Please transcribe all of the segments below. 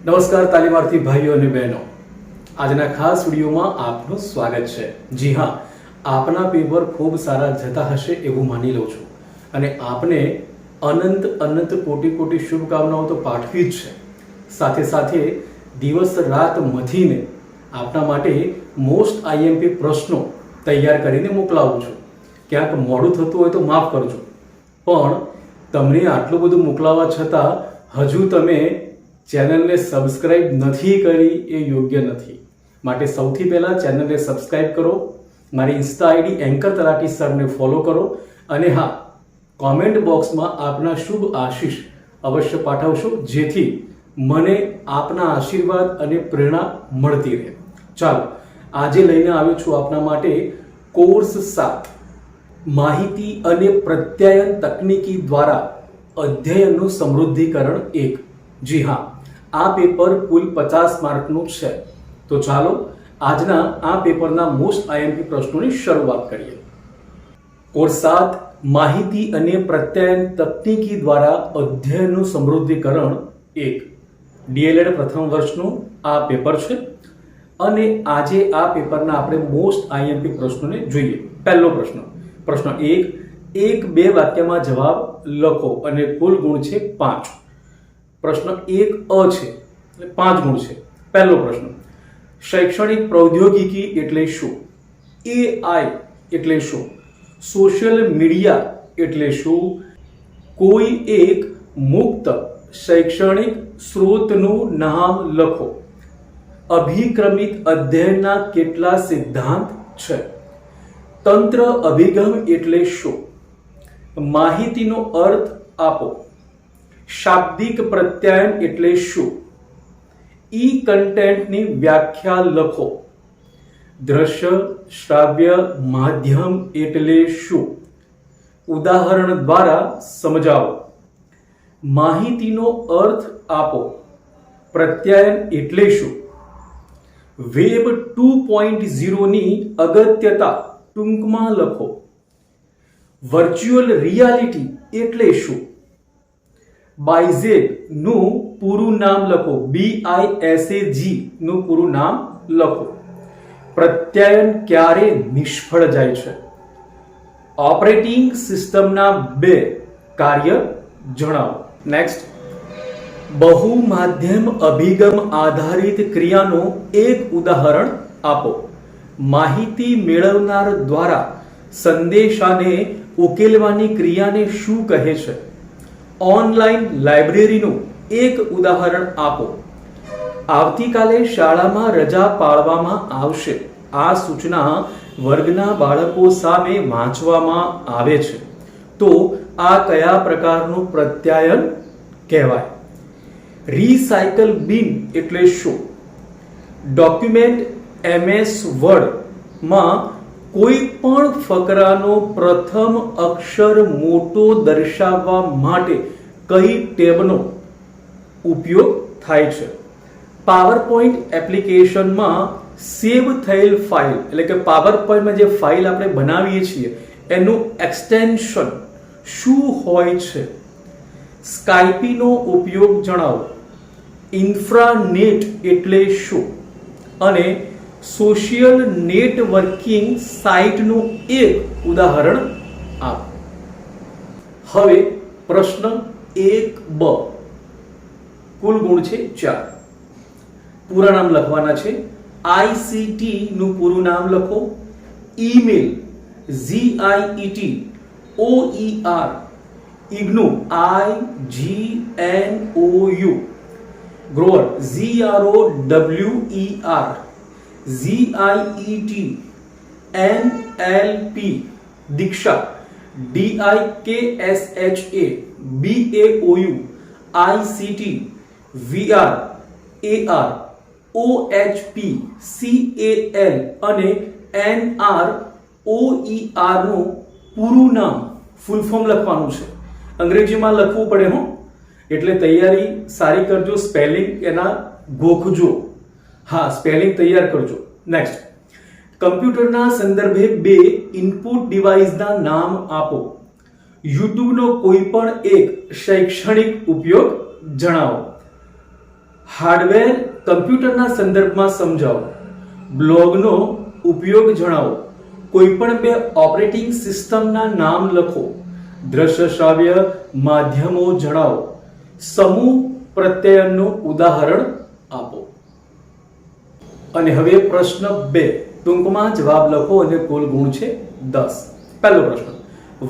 નમસ્કાર તાલીમાર્થી ભાઈઓ અને બહેનો, આજના ખાસ વિડીયોમાં આપનું સ્વાગત છે. જી હા, આપના પેપર ખૂબ સારા જતા હશે એવું માની લઉં છું અને આપને અનંત અનંત કોટી કોટી શુભકામનાઓ તો પાઠવી જ છે. સાથે સાથે દિવસ રાત મથીને આપના માટે મોસ્ટ આઈએમપી પ્રશ્નો તૈયાર કરીને મોકલાવું છું. ક્યાંક મોડું થતું હોય તો માફ કરજો, પણ તમને આટલું બધું મોકલાવા છતાં હજુ તમે ચેનલને સબસ્ક્રાઇબ નથી કરી એ યોગ્ય નથી. માટે સૌથી પહેલાં ચેનલને સબસ્ક્રાઇબ કરો, મારી ઇન્સ્ટા આઈડી એન્કર તલાટી સરને ફોલો કરો અને હા, કોમેન્ટ બોક્સમાં આપના શુભ આશીષ અવશ્ય પાઠવશો, જેથી મને આપના આશીર્વાદ અને પ્રેરણા મળતી રહે. ચાલો, આજે લઈને આવ્યો છું આપના માટે કોર્સ 7 માહિતી અને પ્રત્યાયન તકનીકી દ્વારા અધ્યયનનું સમૃદ્ધિકરણ 1. જી હા, આ પેપર કુલ 50 માર્કનું છે. તો ચાલો આજના આ પેપરના મોસ્ટ આઈએમપી પ્રશ્નોની શરૂઆત કરીએ. કોર્સ 7 માહિતી અને પ્રત્યાયન તકનીકી દ્વારા અધ્યયનનું સમૃદ્ધિકરણ 1 ડીએલએડ પ્રથમ વર્ષનું આ પેપર છે અને આજે આ પેપરના આપણે મોસ્ટ આઈએમપી પ્રશ્નોને જોઈએ. પહેલો પ્રશ્ન 1, 1-2 વાક્યમાં જવાબ લખો અને કુલ ગુણ છે 5. પ્રશ્ન 1 છે એટલે 5 ગુણ છે. પહેલો પ્રશ્ન, શૈક્ષણિક પ્રૌદ્યોગિકી એટલે શું? એઆઈ એટલે શું? સોશિયલ મીડિયા એટલે શું? કોઈ એક મુક્ત શૈક્ષણિક સ્ત્રોતનું નામ લખો. અભિક્રમિત અધ્યયનના કેટલા સિદ્ધાંત છે? તંત્ર અભિગમ એટલે શું? માહિતીનો અર્થ આપો. શાબ્દિક પ્રત્યાયન એટલે શું? ઈ કન્ટેન્ટની વ્યાખ્યા લખો. દ્રશ્ય શ્રાવ્ય માધ્યમ એટલે શું? ઉદાહરણ દ્વારા સમજાવો. માહિતીનો અર્થ આપો. પ્રત્યાયન એટલે શું? વેબ 2.0 ની અગત્યતા ટૂંકમાં લખો. વર્ચ્યુઅલ રિયાલિટી એટલે શું? બાયઝેગ નું પૂરું નામ લખો. BISAG નું પૂરું નામ લખો. પ્રત્યાયન ક્યારે નિષ્ફળ જાય છે? ઓપરેટિંગ સિસ્ટમના 2 કાર્ય જણાવો. નેક્સ્ટ, બહુ માધ્યમ અભિગમ આધારિત ક્રિયાનું એક ઉદાહરણ આપો. માહિતી મેળવનાર દ્વારા સંદેશાને ઉકેલવાની ક્રિયાને શું કહે છે? ઓનલાઈન લાઇબ્રેરીનું એક ઉદાહરણ આપો. આવતીકાલે શાળામાં રજા પાડવામાં આવશે. આ સૂચના વર્ગના બાળકો સામે વાંચવામાં આવે છે. તો આ કયા પ્રકારનું પ્રત્યાયન કહેવાય? રિસાયકલ બિન એટલે શું? ડોક્યુમેન્ટ MS વર્ડમાં કોઈ પણ ફકરાનો પ્રથમ અક્ષર મોટો દર્શાવવા માટે કઈ ટેબનો ઉપયોગ થાય છે? પાવરપોઈન્ટ એપ્લિકેશનમાં સેવ થયેલ ફાઇલ એટલે કે પાવરપોઈન્ટમાં જે ફાઇલ આપણે બનાવીએ છીએ એનું એક્સટેન્શન શું હોય છે? સ્કાઇપીનો ઉપયોગ જણાવો. ઇન્ફ્રાનેટ એટલે શું? અને સોશિયલ નેટવર્કિંગ સાઇટનું એક ઉદાહરણ આપો. હવે પ્રશ્ન 1B, કુલ ગુણ છે 4. પૂરા નામ લખવાના છે. ICT નું પૂરું નામ લખો. Email GIET OER. IGNOU IGNOU. Grover GROWER. ZIET NLP. દીક્ષા DIKSHA BAOU ICT VR AR OHP CAL અને NROER નું પૂરું નામ ફૂલ ફોર્મ લખવાનું છે. અંગ્રેજીમાં લખવું પડે હો, એટલે તૈયારી સારી કરજો. સ્પેલિંગ એના ગોખજો. હા, સ્પેલિંગ તૈયાર કરજો. નેક્સ્ટ, કમ્પ્યુટરના સંદર્ભે 2 ઇનપુટ ડિવાઇસના નામ આપો. યુટ્યુબનો કોઈ પણ એક શૈક્ષણિક ઉપયોગ જણાવો. હાર્ડવેર કમ્પ્યુટરના સંદર્ભમાં સમજાવો. બ્લોગનો ઉપયોગ જણાવો. કોઈ પણ બે ઓપરેટિંગ સિસ્ટમના નામ લખો. દ્રશ્ય શ્રાવ્ય માધ્યમો જણાવો. સમૂહ પ્રત્યયનનું ઉદાહરણ આપો. અને હવે પ્રશ્ન 2, ટૂંકમાં જવાબ લખો અને કુલ ગુણ છે 10. પહેલો પ્રશ્ન,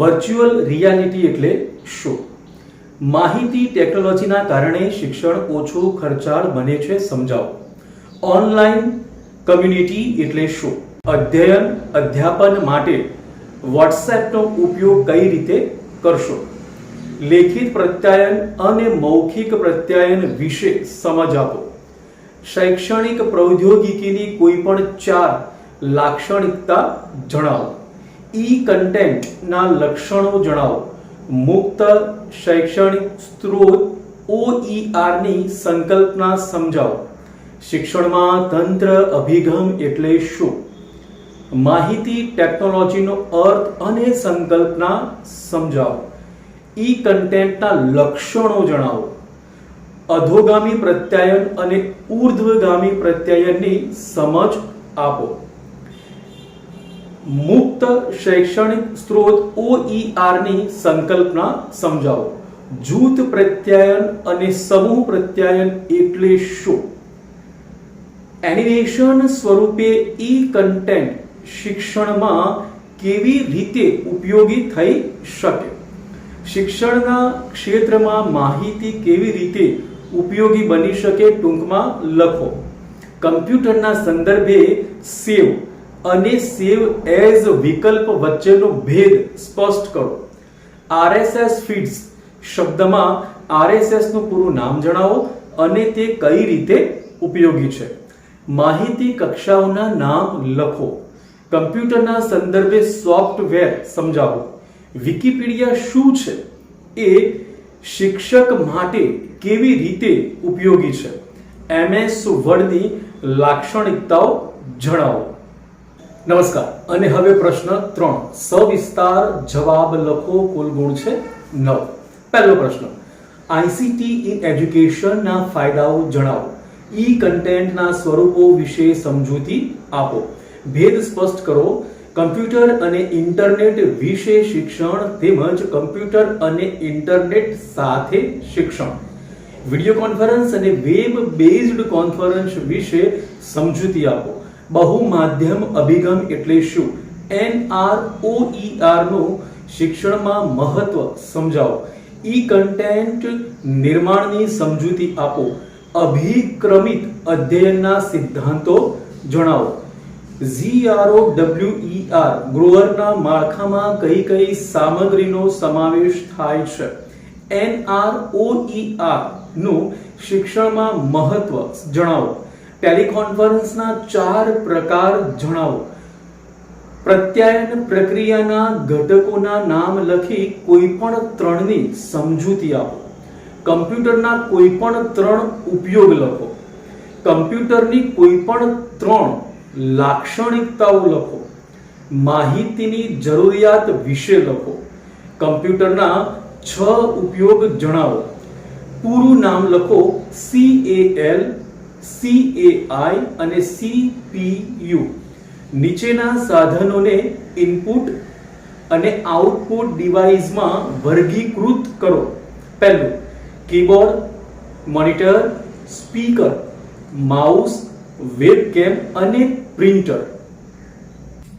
વર્ચ્યુઅલ રિયાલિટી એટલે શું? માહિતી ટેકનોલોજીના કારણે શિક્ષણ ઓછું ખર્ચાળ બને છે, સમજાવો. ઓનલાઈન કમ્યુનિટી એટલે શું? અધ્યયન અધ્યાપન માટે વોટ્સએપનો ઉપયોગ કઈ રીતે કરશો? લેખિત પ્રત્યાયન અને મૌખિક પ્રત્યાયન વિશે સમજ આપો. શૈક્ષણિક પ્રૌદ્યોગિકીની કોઈ પણ 4 લાક્ષણિકતા જણાવો. ઈ કન્ટેન્ટના લક્ષણો જણાવો. મુક્ત શૈક્ષણિક સ્ત્રોત OER ની સંકલ્પના સમજાવો. શિક્ષણમાં તંત્ર અભિગમ એટલે શું? માહિતી ટેકનોલોજીનો અર્થ અને સંકલ્પના સમજાવો. ઈ કન્ટેન્ટના લક્ષણો જણાવો. અધોગામી પ્રત્યાયન અને ઉર્ધ્વગામી પ્રત્યાયનની સમજ આપો. મુક્ત શૈક્ષણિક સ્ત્રોત OER ની સંકલ્પના સમજાવો. જૂથ પ્રત્યાયન અને સમૂહ પ્રત્યાયન એટલે શું? એનિમેશન સ્વરૂપે ઈ કન્ટેન્ટ શિક્ષણમાં કેવી રીતે ઉપયોગી થઈ શકે? શિક્ષણના ક્ષેત્રમાં માહિતી કેવી રીતે ઉપયોગી બની શકે? ટૂંકમાં લખો. કમ્પ્યુટરના સંદર્ભે સેવ અને સેવ એઝ વિકલ્પ વચ્ચેનો ભેદ સ્પષ્ટ કરો. RSS ફીડ્સ શબ્દમાં RSS નું પૂરું નામ જણાવો અને તે કઈ રીતે ઉપયોગી છે. માહિતી કક્ષાઓના નામ લખો. કમ્પ્યુટરના સંદર્ભે સોફ્ટવેર સમજાવો. વિકિપીડિયા શું છે? એ શિક્ષક માટે કેવી રીતે ઉપયોગી છે? MS વર્ડની લાક્ષણિકતાઓ જણાવો. નમસ્કાર. અને હવે પ્રશ્ન 3, સવિસ્તાર જવાબ લખો. કુલ ગુણ છે 9. પહેલો પ્રશ્ન, ICT ઇન એજ્યુકેશનના ફાયદાઓ જણાવો. ઈ કન્ટેન્ટના સ્વરૂપો વિશે સમજૂતી આપો. ભેદ સ્પષ્ટ કરો. કમ્પ્યુટર અને ઇન્ટરનેટ વિશે શિક્ષણ તેમજ કમ્પ્યુટર અને ઇન્ટરનેટ સાથે શિક્ષણ. વિડિયો કોન્ફરન્સ અને વેબ બેઝડ કોન્ફરન્સ વિશે સમજૂતી આપો. બહુમાધ્યમ અભિગમ એટલે શું? NROER નું શિક્ષણમાં મહત્વ સમજાવો. ઈ કન્ટેન્ટ નિર્માણની સમજૂતી આપો. અભિક્રમિત અધ્યયનના સિદ્ધાંતો જણાવો. GROWER ગ્રોવરના માળખામાં કઈ કઈ સામગ્રીનો સમાવેશ થાય છે? NROER નું શિક્ષણમાં મહત્વ જણાવો. ટેલિકોન્ફરન્સના 4 પ્રકાર જણાવો. પ્રત્યાયન પ્રક્રિયાના ઘટકોના નામ લખી કોઈ પણ 3ની સમજૂતી આપો. કમ્પ્યુટરના કોઈ પણ 3 ઉપયોગ લખો. કમ્પ્યુટરની કોઈ પણ 3 લાક્ષણિકતાઓ લખો. માહિતીની જરૂરિયાત વિશે લખો. કમ્પ્યુટરના 6 ઉપયોગ જણાવો. પૂરું નામ લખો. CAL, CAI અને CPU. નીચેના સાધનોને ઇનપુટ અને આઉટપુટ ડિવાઇસમાં વર્ગીકૃત કરો. પહેલું, keyboard, monitor, speaker, mouse, webcam અને પ્રિન્ટર.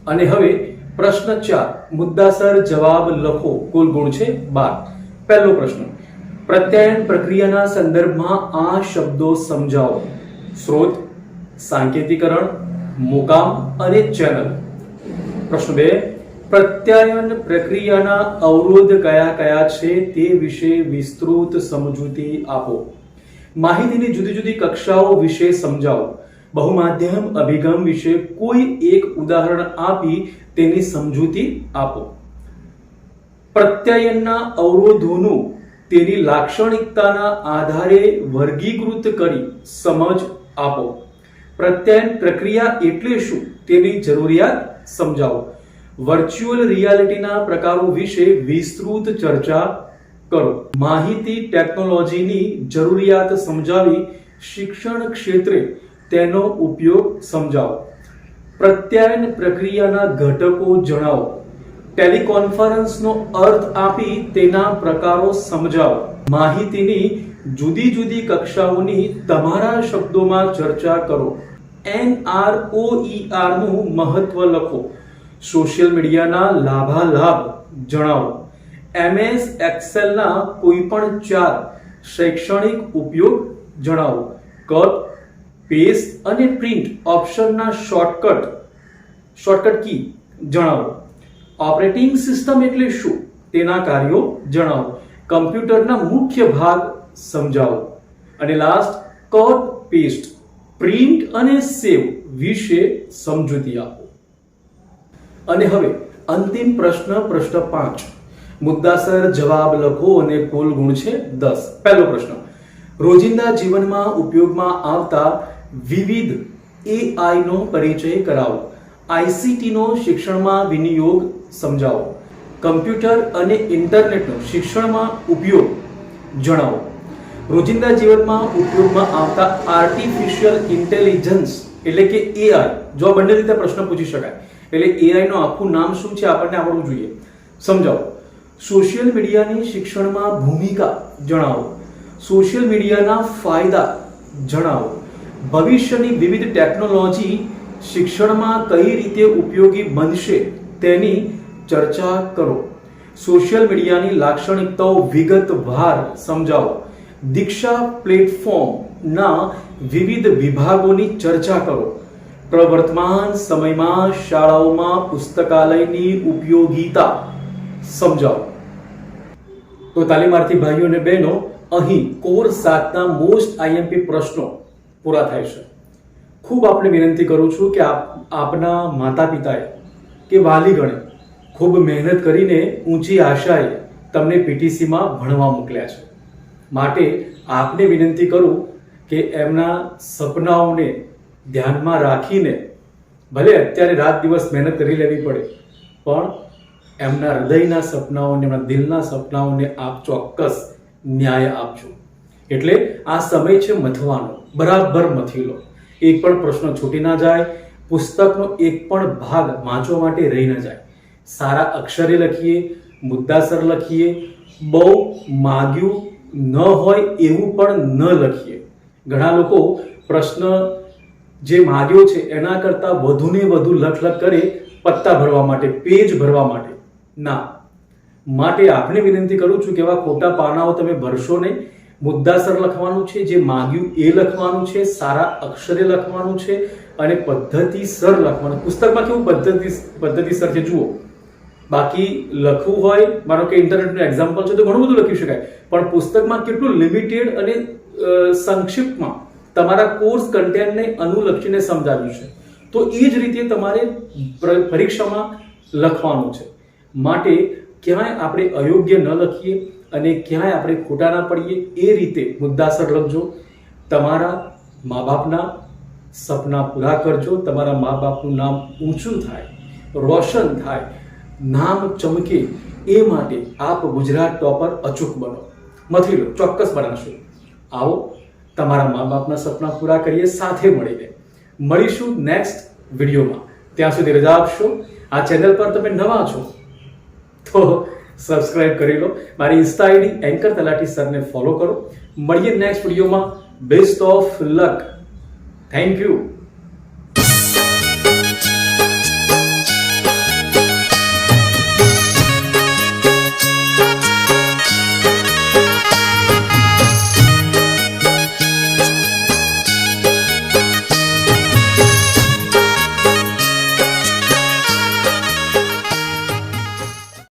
અને હવે પ્રશ્ન 4, મુદ્દાસર જવાબ લખો. કુલ ગુણ છે 12. પહેલો પ્રશ્ન, પ્રત્યાયન પ્રક્રિયાના સંદર્ભમાં આ શબ્દો સમજાવો. સ્ત્રોત, સાંકેતિકરણ, મુકામ અને ચેનલ. પ્રશ્ન 2, પ્રત્યાયન પ્રક્રિયાના અવરોધ કયા કયા છે તે વિશે વિસ્તૃત સમજૂતી આપો. માહિતીની જુદી જુદી કક્ષાઓ વિશે સમજાવો. બહુમાધ્યમ અભિગમ વિશે કોઈ એક ઉદાહરણ આપી તેની સમજૂતી આપો. પ્રત્યાયનના અવરોધોનું તેની લાક્ષણિકતાના આધારે વર્ગીકૃત કરી સમજ આપો. પ્રત્યાયન પ્રક્રિયા એટલે શું તેની જરૂરિયાત સમજાવો. વર્ચ્યુઅલ રિયાલિટીના પ્રકારો વિશે વિસ્તૃત ચર્ચા કરો. માહિતી ટેકનોલોજીની જરૂરિયાત સમજાવી શિક્ષણ ક્ષેત્રે તેનો ઉપયોગ સમજાવો. પ્રત્યાયન પ્રક્રિયાના ઘટકો જણાવો. ટેલિકોન્ફરન્સનો અર્થ આપી તેના પ્રકારો સમજાવો. માહિતીની જુદી જુદી કક્ષાઓની તમારા શબ્દોમાં ચર્ચા કરો. NROER નું મહત્વ લખો. સોશિયલ મીડિયાના લાભાલાભ જણાવો. MS એક્સેલના કોઈ પણ 4 શૈક્ષણિક ઉપયોગ જણાવો. કટ, પેસ્ટ અને પ્રિન્ટ ઓપ્શનના શોર્ટકટ કી જણાવો. ઓપરેટિંગ સિસ્ટમ એટલે શું તેના કાર્યો જણાવો. કમ્પ્યુટરના મુખ્ય ભાગ સમજાવો. અને લાસ્ટ કટ, પેસ્ટ, પ્રિન્ટ અને સેવ વિશે સમજૂતી આપો. અને હવે અંતિમ પ્રશ્ન 5. મુદ્દાસર જવાબ લખો અને કુલ ગુણ છે 10. પહેલો પ્રશ્ન, રોજિંદા જીવનમાં ઉપયોગમાં આવતા વિવિધ AI નો પરિચય કરાવો. ICT નો શિક્ષણમાં વિનિયોગ સમજાવો. કમ્પ્યુટર અને ઇન્ટરનેટનો શિક્ષણમાં ઉપયોગ જણાવો. રોજિંદા જીવનમાં ઉપયોગમાં આવતા આર્ટિફિશિયલ ઇન્ટેલિજન્સ એટલે કે AI, જો બંને રીતે પ્રશ્ન પૂછી શકાય. એટલે AI નું આખું નામ શું છે આપણને આવડવું જોઈએ. સમજાવો. સોશિયલ મીડિયાની શિક્ષણમાં ભૂમિકા જણાવો. સોશિયલ મીડિયાના ફાયદા જણાવો. ભવિષ્યની વિવિધ ટેકનોલોજી શિક્ષણમાં કઈ રીતે ઉપયોગી બનશે તેની ચર્ચા કરો. સોશિયલ મીડિયાની લાક્ષણિકતાઓ વિગતવાર સમજાવો. દીક્ષા પ્લેટફોર્મના વિવિધ વિભાગોની ચર્ચા કરો. પ્રવર્તમાન સમયમાં શાળાઓમાં પુસ્તકાલયની ઉપયોગિતા સમજાવો. તો તાલીમાર્થી ભાઈઓ અને બહેનો, અહીં કોર્સ 7ના મોસ્ટ IMP પ્રશ્નો પૂરા થાય છે. ખૂબ આપને વિનંતી કરું છું કે આપના માતા પિતાએ કે વાલીગણે ખૂબ મહેનત કરીને ઊંચી આશાએ તમને PTCમાં ભણવા મોકલ્યા છે. માટે આપને વિનંતી કરું કે એમના સપનાઓને ધ્યાનમાં રાખીને ભલે અત્યારે રાત દિવસ મહેનત કરી લેવી પડે, પણ એમના હૃદયના સપનાઓને, એમના દિલના સપનાઓને આપ ચોક્કસ ન્યાય આપજો. એટલે આ સમય છે મથવાનો, બરાબર મથી લો. એક પણ પ્રશ્ન છૂટી ના જાય, પુસ્તકનો એક પણ ભાગ વાંચવા માટે રહી ના જાય. સારા અક્ષરે લખીએ, મુદ્દાસર લખીએ, બહુ માગ્યું ન હોય એવું પણ ન લખીએ. ઘણા લોકો પ્રશ્ન જે માગ્યો છે એના કરતા વધુને વધુ લખ કરે પત્તા ભરવા માટે, પેજ ભરવા માટે. ના, માટે આપને વિનંતી કરું છું કે એવા ખોટા પાનાઓ તમે ભરશો નહીં. મુદ્દાસર લખવાનું છે, જે માગ્યું એ લખવાનું છે, સારા અક્ષરે લખવાનું છે અને પદ્ધતિસર લખવાનું. પુસ્તકમાં કેવું પદ્ધતિસર છે જુઓ. બાકી લખવું હોય, માનો કે ઇન્ટરનેટનું એક્ઝામ્પલ છે તો ઘણું બધું લખી શકાય, પણ પુસ્તકમાં કેટલું લિમિટેડ અને સંક્ષિપ્તમાં તમારા કોર્સ કન્ટેન્ટને અનુલક્ષીને સમજાવ્યું છે. તો એ જ રીતે તમારે પરીક્ષામાં લખવાનું છે. માટે ક્યાંય આપણે અયોગ્ય ન લખીએ અને ક્યાંય આપણે ખોટા ના પડીએ એ રીતે મુદ્દાસર લખજો. તમારા મા બાપના સપના પૂરા કરજો. તમારા મા બાપનું નામ ઊંચું થાય, રોશન થાય, નામ ચમકે એ માટે આપ ગુજરાત ટોપર અચૂક બનો. મથી લો, ચોક્કસ બનાવશો. આવો તમારા મા બાપના સપના પૂરા કરીએ સાથે મળીને. મળીશું નેક્સ્ટ વિડીયોમાં. ત્યાં સુધી રજા આપશો. આ ચેનલ પર તમે નવા છો તો સબસ્ક્રાઇબ કરી લો. મારી ઇન્સ્ટા ID એન્કર તલાટી સરને ફોલો કરો. મળીએ નેક્સ્ટ વિડીયોમાં. Best of luck. Thank you.